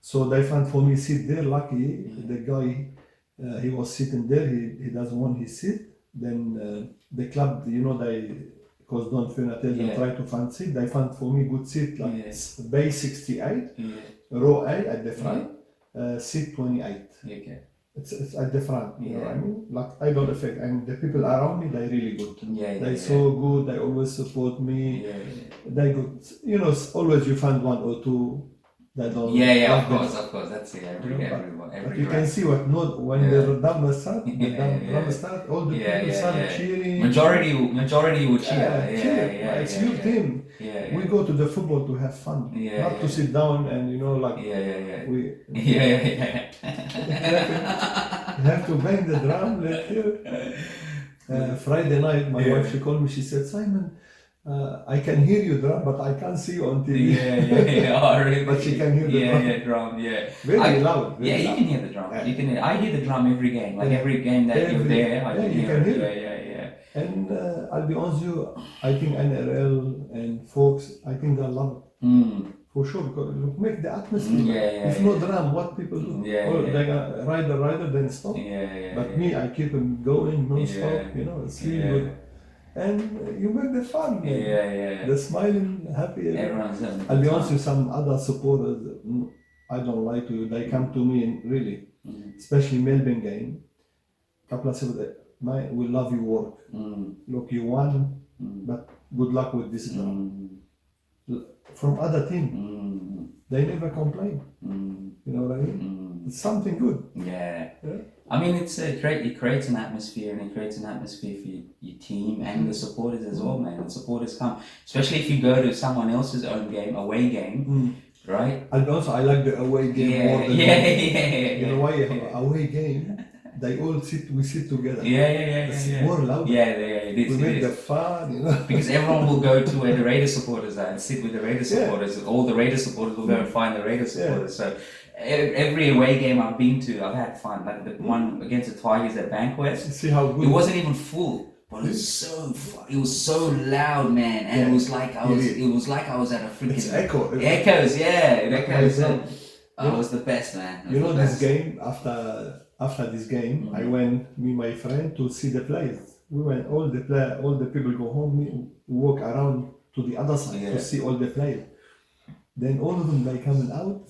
So they found for me seat there, lucky. The guy, he was sitting there, he doesn't want his seat. Then the club, you know, because Don Ferna tell them try to find seat, they found for me good seat, like Bay 68, row A at the front, seat 28. it's at the front, you know what I mean? Like, I don't affect, and the people around me, they're really good. They're so good, they always support me. They good. You know, always you find one or two that don't. Of course, that's it. Everyone. But you can see when the drama start, all the people start cheering. Majority would cheer. It's your team. We go to the football to have fun, not to sit down and we have to bang the drum. Friday night, my wife, she called me. She said, "Simon, I can hear you drum, but I can't see you on TV." Oh, really? But she can hear the drum. Very loud. You can hear the drum. You can. I hear the drum every game. Like every game that you're there, I can hear it. And I'll be honest with you, I think NRL and folks, I think they love it. For sure, because make the atmosphere. If no drum, what people do? They gonna ride the rider, then stop. But me, I keep them going non-stop. You know, it's really good. And you make the fun. The smiling, happy. Everyone's I'll be honest with some other supporters. I don't lie to you. They come to me and really, especially Melbourne game. Couple of people, we love your work. Look, you won, but good luck with this drum. From other team, they never complain. You know what I mean? It's something good. I mean, it creates an atmosphere, and it creates an atmosphere for your team and the supporters as well, man. And supporters come, especially if you go to someone else's away game, right? And also, I like the away game more than you know why? Away game, we sit together. It's more loud. We make the fun, you know. Because everyone will go to where the Raiders supporters are and sit with the Raiders supporters. All the Raiders supporters will go and find the Raiders supporters. So every away game I've been to, I've had fun. Like the one against the Tigers at Bankwest. See how good it wasn't even full, but it was so fun. It was so loud, man, and it was like I was at a freaking. It's echo. It echoes. It echoes. It was the best, man. You know, this game after this game, I went with my friend to see the players. We went all the people go home. We walk around to the other side to see all the players. Then all of them they coming out,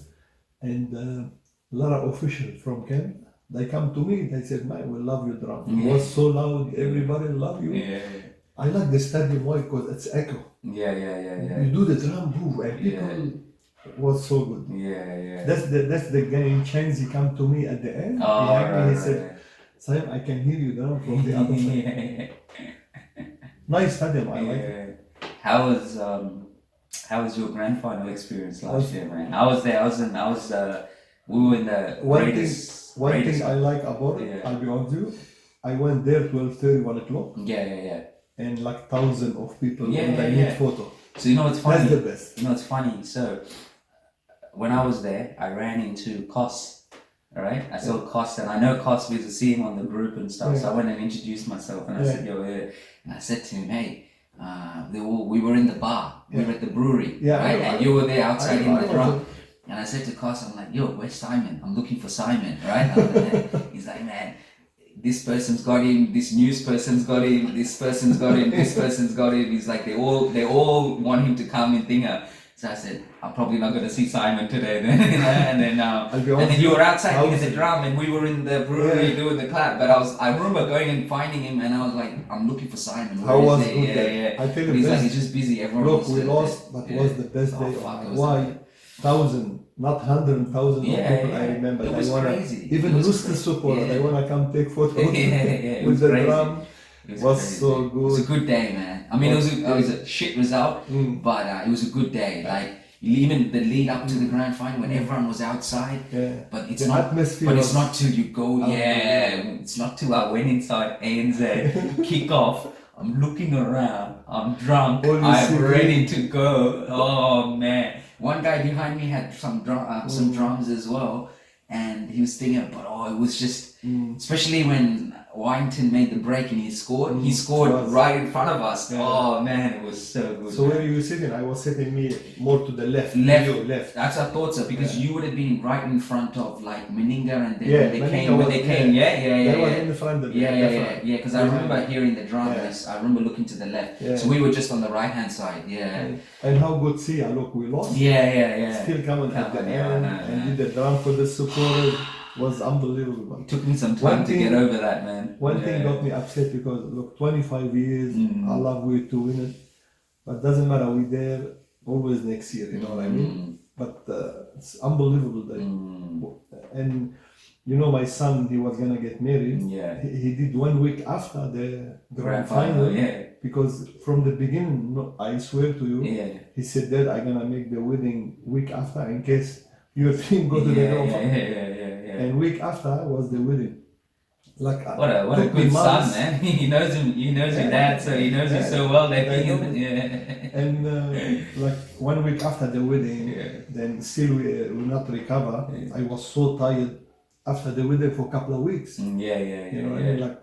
and a lot of officials from camp. They come to me. They said, "Man, we love your drum. It was so loud. Everybody love you." I like the stadium why because it's echo. You do the drum move and people. Was so good. That's the game change. He come to me at the end. He said, "Simon, I can hear you down from the other side." Nice stadium, I like it. How was your grand final experience last year, man? I was there. We were in the Raiders. One thing I like about it, I'll be honest with you, I went there 12:30, 1 o'clock. And like thousands of people and they need photo. So you know what's funny? That's the best. You know what's funny? So when I was there, I ran into Kos, alright? I saw Kos, and I know Kos because I see him on the group and stuff, so I went and introduced myself, and I said, "Yo, and I said to him, hey, we were in the bar, we were at the brewery, right? And you were there outside in the drum." And I said to Kos, I'm like, "Yo, where's Simon? I'm looking for Simon," right? He's like, "Man, this person's got him, this news person's got him, this person's got him, this person's got him." He's like, they all want him to come in thinger. So I said, "I'm probably not going to see Simon today then." And then you were outside with the drum, and we were in the brewery doing the clap. But I remember going and finding him, and I was like, "I'm looking for Simon." How was good? I tell you, he's like, he's just busy. Everyone. Look, we lost, but it was the best day of my life. Why? 1,000, not 100,000 of people. I remember. It was crazy. Even lose the supporter, they wanna come take photos with the drum. It was so good. It was a good day, man. I mean, it was a shit result, but it was a good day. Like even the lead up to the grand final when everyone was outside. But it's the not. Atmosphere but it's not till you go. It's not till I went inside ANZ kick off. I'm looking around. I'm drunk. I'm ready to go. Oh man! One guy behind me had some drums as well, and he was thinking, but it was just, especially when Warrington made the break and he scored right in front of us. Oh man, it was so good. So where you were sitting? I was sitting more to the left. Left. That's I thought so, because you would have been right in front of like Meninga, and then when they came. They were in the front of because I remember hearing the drums. I remember looking to the left. So we were just on the right hand side. And how good look, we lost. Still coming at the end and did the drum for the supporters. was unbelievable. It took me some time to get over that, man. One thing got me upset because look, 25 years, I love we to win it, but doesn't matter. We there always next year. You know what I mean? But it's unbelievable that, and you know, my son, he was gonna get married. Yeah. He did 1 week after the grand final. Yeah. Because from the beginning, no, I swear to you, he said that I'm gonna make the wedding week after in case your team go to the grand final. And week after was the wedding. Like what a good son, man. He knows him. He knows your dad, so he knows you so well that he. And like 1 week after the wedding, then still we will not recover. I was so tired after the wedding for a couple of weeks. You know, I mean, like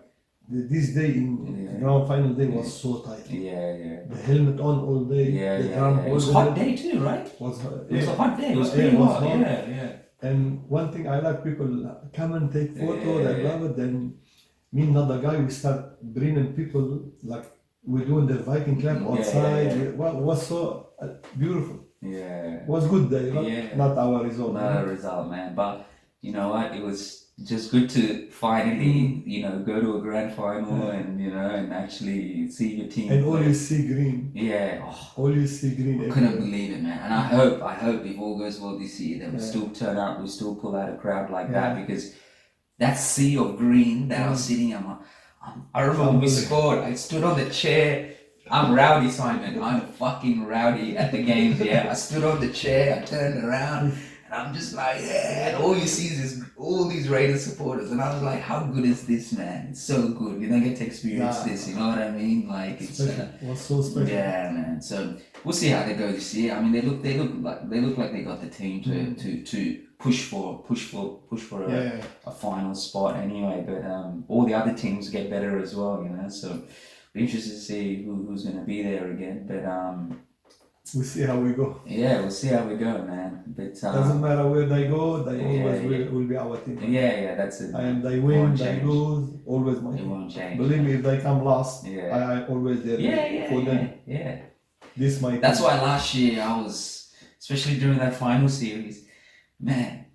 this day in grand final day was so tight. The helmet on all day. The drum all day. It was a hot day too, right? It was a hot day. It was pretty hot. And one thing I like, people come and take photos. I love it. Then me and another guy, we start bringing people, like we're doing the Viking clap outside. It was so beautiful. It was good day, not our result. Not a result, man. But you know what? It was just good to finally, you know, go to a grand final and, you know, and actually see your team. And all you see green. All you see green. I couldn't believe it, man. And I hope if all goes well this year, that we still turn out, we still pull out a crowd like that, because that sea of green that I was sitting on, I remember when we scored, I stood on the chair. I'm rowdy, Simon. I'm fucking rowdy at the games, I stood on the chair, I turned around. I'm just like, and all you see is all these Raiders supporters, and I was like, how good is this, man? It's so good. You don't get to experience this, you know what I mean? Like, it's was so special. Yeah, man. So we'll see how they go this year. I mean, they look like they got the team to push for a final spot anyway. But all the other teams get better as well, you know. So be interested to see who's going to be there again. But we'll see how we go. We'll see how we go, man. But doesn't matter where they go, they always will be our team. That's it. And they win, they lose, always my team. It won't change. Believe me, if they come last, I always there for them. This my team. That's why last year I was, especially during that final series, man,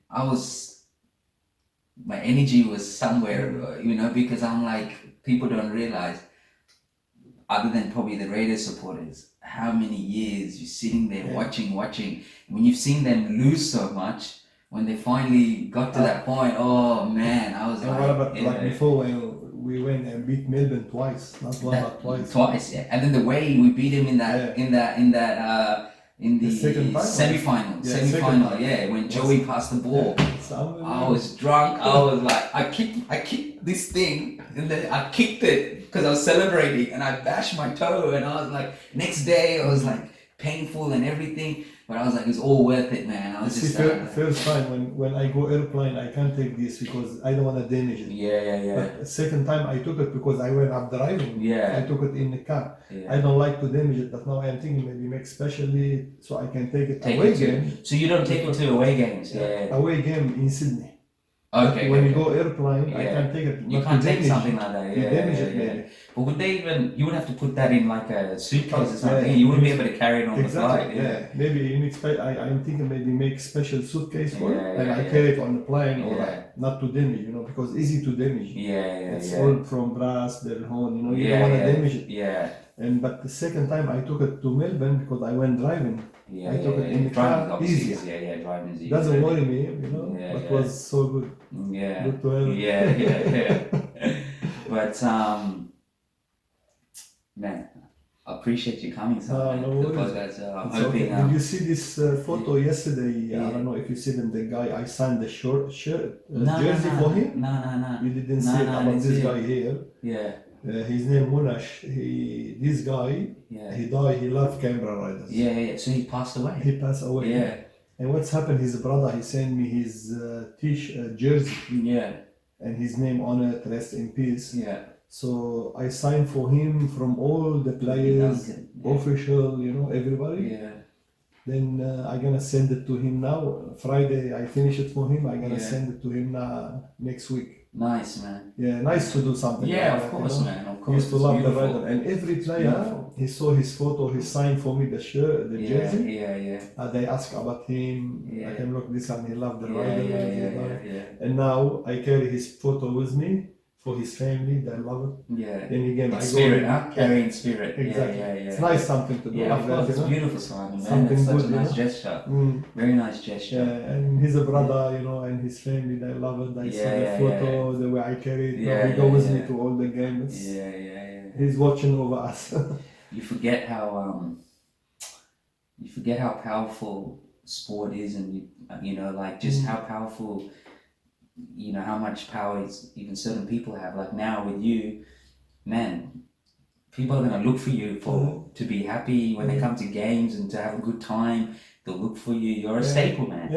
my energy was somewhere, you know, because I'm like, people don't realize, other than probably the Raiders supporters, how many years you're sitting there watching. When you've seen them lose so much, when they finally got to that point, oh man, I was like... What about like before when we went and beat Melbourne twice, not one but twice. Twice, and then the way we beat him in the semi-final, when Joey passed the ball. I was drunk. I was like, I kicked this thing, and then I kicked it because I was celebrating, and I bashed my toe, and I was like, next day I was like painful and everything, but I was like, it's all worth it, man. I was just first time when I go airplane, I can't take this because I don't want to damage it. But second time I took it because I went up driving. I took it in the car. I don't like to damage it, but now I'm thinking maybe make specially so I can take it away game. So you don't take it to away games? Away game in Sydney. Okay. When you go airplane, I can't take it. You can't take something like that. Damage it maybe. But would they even? You would have to put that in like a suitcase or something. You wouldn't be able to carry it on the flight. Maybe you need. I'm thinking maybe make special suitcase for it, and I carry it on the plane or not to damage, you know, because easy to damage. It's all from brass, their horn, you know. You don't want to damage it. But the second time I took it to Melbourne because I went driving. I took it in the car, easy. Driving is easy. Doesn't worry me, you know, but it was so good. Good to have. But man, I appreciate you coming. No worries. I'm hoping. Did you see this photo yesterday? I don't know if you see them. The guy I signed the jersey for him. No. You didn't see it about this guy here. His name Munash. This guy. He died. He left Canberra Raiders. So he passed away. He passed away. And what's happened? His brother. He sent me his jersey. And his name on it. Rest in peace. So I signed for him from all the players, official, you know, everybody. Then I'm gonna send it to him now. Friday I finish it for him. I'm gonna send it to him next week. Nice, man. Nice to do something. Of course, man. of He course. used to It's love the beautiful. Raider, and every player, beautiful. he saw his photo, he signed for me the shirt, the jersey. They ask about him. I can look this and he loved the Raider. And now I carry his photo with me for his family. They love it. Then again, It's I spirit, go. huh? Carrying spirit. Exactly. It's nice something to do. Yeah, like of course. that, It's beautiful, Simon. Man. Something It's such good, a nice gesture. Very nice gesture. And his brother, and his family, they love it. They saw the photo, the way I carry it. He go with me to all the games. He's watching over us. You forget how powerful sport is, and like just how powerful, how much power even certain people have. Like now with you, man, people are gonna look for you to be happy when they come to games and to have a good time. They'll look for you. You're a staple, man.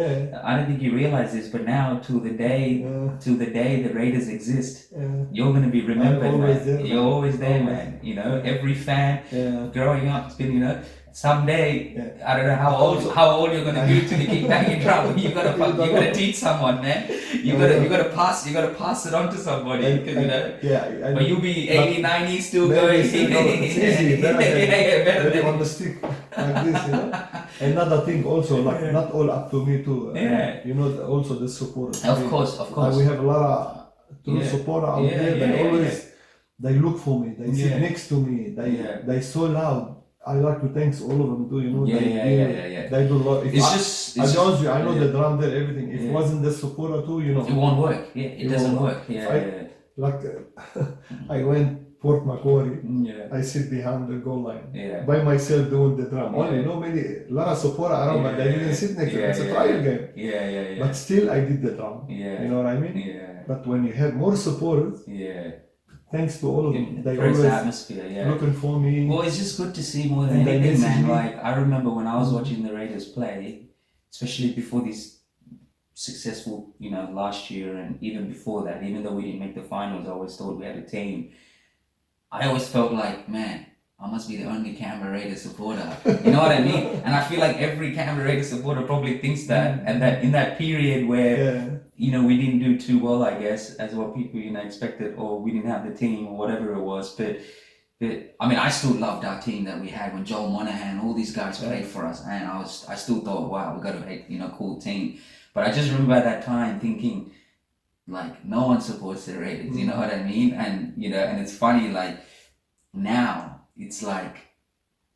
I don't think you realize this, but now till the day the Raiders exist, you're gonna be remembered, man. You're always there, man. Every fan growing up is gonna, someday, I don't know how old you're gonna be to keep back in trouble. You gotta teach someone, man. You gotta pass it on to somebody. But you'll be 80, 90 still going. It's easy, better on the stick like this, Another thing also, like not all up to me too. Also the support. Of course. We have a lot of true supporters out there. They look for me. They sit next to me. They so loud. I like to thank all of them too. They do a lot. I know the drum there, everything. If it wasn't the supporter too, it won't work. It doesn't work. I went Port Macquarie. I sit behind the goal line by myself doing the drum. Only a lot of supporter around, but they didn't sit next to me. It's a trial game. But still, I did the drum. You know what I mean? But when you have more supporters, thanks to all of them, they always atmosphere, looking for me. Well, it's just good to see more than anything, man. Like I remember when I was watching the Raiders play, especially before this successful, last year, and even before that, even though we didn't make the finals, I always thought we had a team. I always felt like, man, I must be the only Canberra Raiders supporter. You know what I mean? And I feel like every Canberra Raiders supporter probably thinks that, and that in that period where we didn't do too well, I guess, as what people expected, or we didn't have the team or whatever it was. But I mean, I still loved our team that we had when Joel Monahan, all these guys played for us, and I still thought, wow, we got a cool team. But I just remember at that time thinking, like, no one supports the Raiders, you know what I mean? And and it's funny, like now it's like,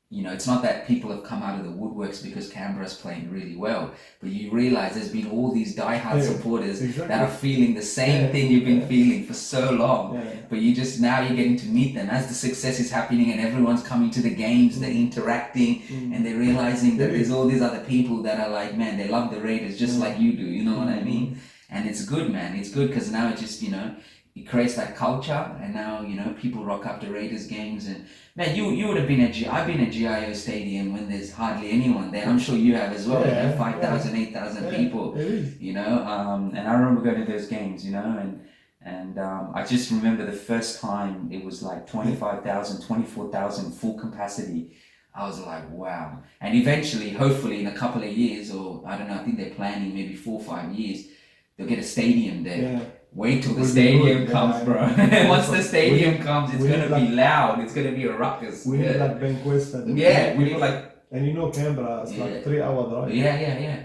it's not that people have come out of the woodworks because Canberra's playing really well, but you realize there's been all these diehard supporters that are feeling the same thing you've been feeling for so long, but now you're getting to meet them as the success is happening and everyone's coming to the games, they're interacting, and they're realizing that there's all these other people that are like, man, they love the Raiders just like you do, you know what I mean? And it's good, man. It's good because now it just, it creates that culture, and now, people rock up to Raiders games. And man, you would have been I've been at GIO Stadium when there's hardly anyone there. I'm sure you have as well, 5,000, 8,000 people, and I remember going to those games, and I just remember the first time it was like 25,000, 24,000 full capacity. I was like, wow. And eventually, hopefully in a couple of years, or I don't know, I think they're planning maybe 4 or 5 years, they'll get a stadium there. Wait till the stadium comes, bro. Once the stadium comes, it's going to be loud. It's going to be a ruckus. We need like banquet. We need like... And Canberra, it's like 3 hour drive. Yeah.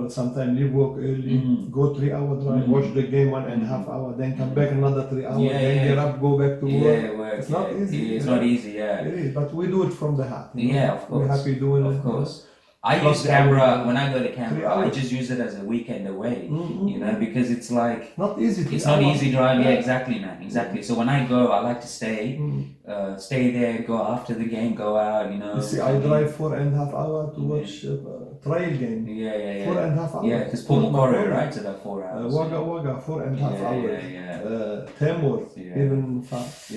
Sometimes leave work early, go 3 hour drive, watch the game 1.5 hour, then come back another 3 hours, then get up, go back to work. It's not easy. It's not easy, It is, but we do it from the heart. Of course. We're happy doing it. Of course. I use Canberra, when I go to Canberra, I just use it as a weekend away, because it's like... Not easy. It's not easy drive, exactly, man, exactly. So when I go, I like to stay there, go after the game, go out, You see, I drive 4.5 hours to watch trial game. 4.5 hours. Yeah, because Port Macquarie, right, it's about 4 hours. Wagga, 4.5 hours. Tamworth, even fast,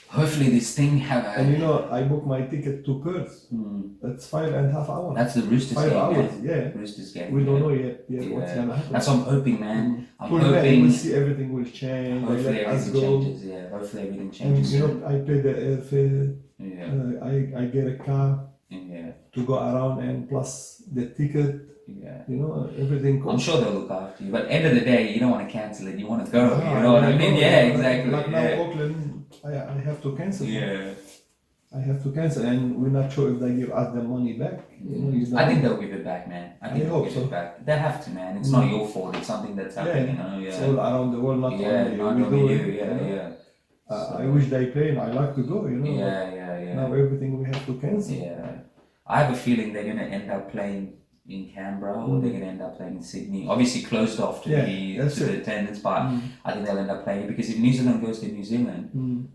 Hopefully this thing have a... And I booked my ticket to Perth. That's 5.5 hours. That's the Roosters 5 game, hours, Roosters game. We don't know yet what's gonna happen. That's what I'm hoping, man. I'm hoping hoping... We'll see everything will change. Hopefully everything changes, Hopefully everything changes. And I pay the airfare. I get a car to go around, and plus the ticket. Everything. I'm sure they'll look after you, but end of the day, you don't want to cancel it. You want to go. You know what I mean? Yeah, exactly. Like now, Auckland, I have to cancel. Yeah. I have to cancel, and we're not sure if they give us the money back. I think they'll give it back, man. I think they'll hope give so. it back. They have to, man. It's not your fault. It's something that's happening, you know. It's all around the world, not only not we only do you. it. I wish they play, and I like to go. Yeah. Now everything we have to cancel. Yeah. I have a feeling they're gonna end up playing in Canberra, or they're gonna end up playing in Sydney. Obviously closed off to the attendance, but I think they'll end up playing because if New Zealand goes to New Zealand,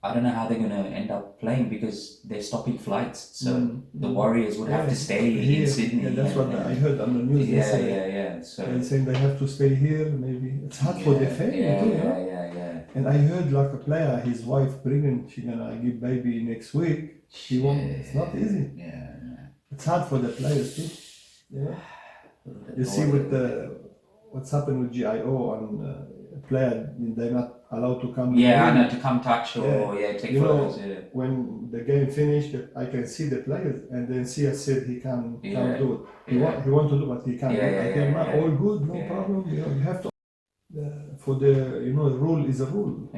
I don't know how they're gonna end up playing because they're stopping flights. So the Warriors would have to stay in Sydney. Yeah, that's what I heard on the news yesterday. So they're saying they have to stay here. Maybe it's hard for the family too. And I heard like a player, his wife pregnant, she's gonna give baby next week. She won't. It's not easy. It's hard for the players too. You see with what's happened with GIO on player, they're not allowed to come. I know, to come touch or take photos. When the game finished, I can see the players, and then Sia said he can't do it. He want to do, but he can't. All good, no problem. You have to. For the the rule is a rule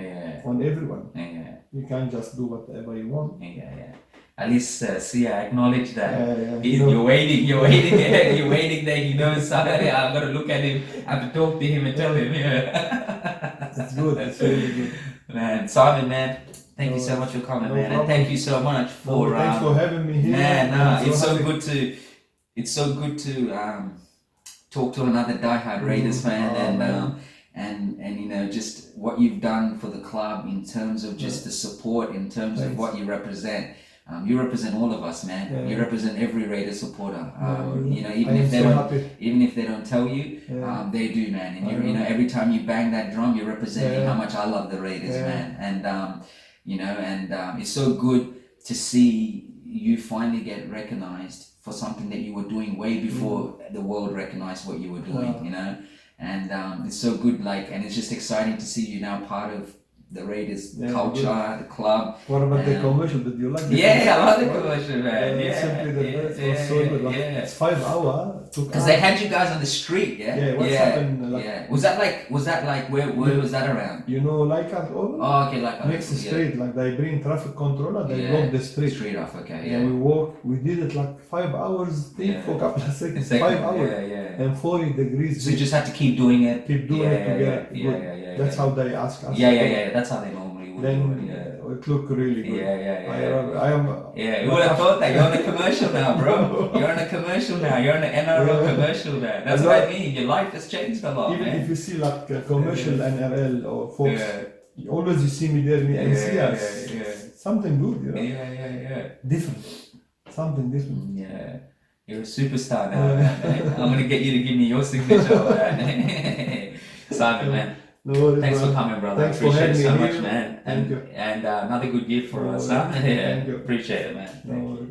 on everyone. You can't just do whatever you want. At least Sia acknowledge that you're waiting there. He knows something. I've got to look at him. I have to talk to him and tell him. It's good. It's really good. Man, Simon, man, thank you so much for coming, man, and thank you so much for thanks for having me here. Man, it's so good to talk to another diehard Raiders fan, and just what you've done for the club in terms of just the support, in terms of what you represent. You represent all of us, man. You represent every Raider supporter. Even if they don't tell you, they do, man. And every time you bang that drum, you're representing how much I love the Raiders, man. And it's so good to see you finally get recognized for something that you were doing way before the world recognized what you were doing. And it's so good, and it's just exciting to see you now part of the Raiders culture, the club. What about the commercial? Did you like the commercial? I love the commercial, man. Simply the best. It was so good. It's 5 hours. Because they had you guys on the street, What's happened? Was that like where was that around? Leichhardt over? Oh, okay, Leichhardt. Next street, they bring traffic controller, they block the street. Street off, okay, And we did it 5 hours, for a couple of seconds. 5 hours. And 40 degrees. So you just had to keep doing it. Keep doing it together. That's how they ask us. That's how they normally would do it. It looked really good. I am. You would have thought that you're on a commercial now, bro. You're on a commercial now. You're on an NRL commercial now. That's what I mean. Your life has changed a lot, even man. if you see a commercial NRL or Fox, always you see me there and see us. Something good, Different. Something different. You're a superstar now, man. I'm gonna get you to give me your signature on that. Simon, man. No worries, thanks for coming, brother. Thanks appreciate it so me much, here. man. Thank you. And another good year for us, huh? Thank you. Appreciate it, man. No worries.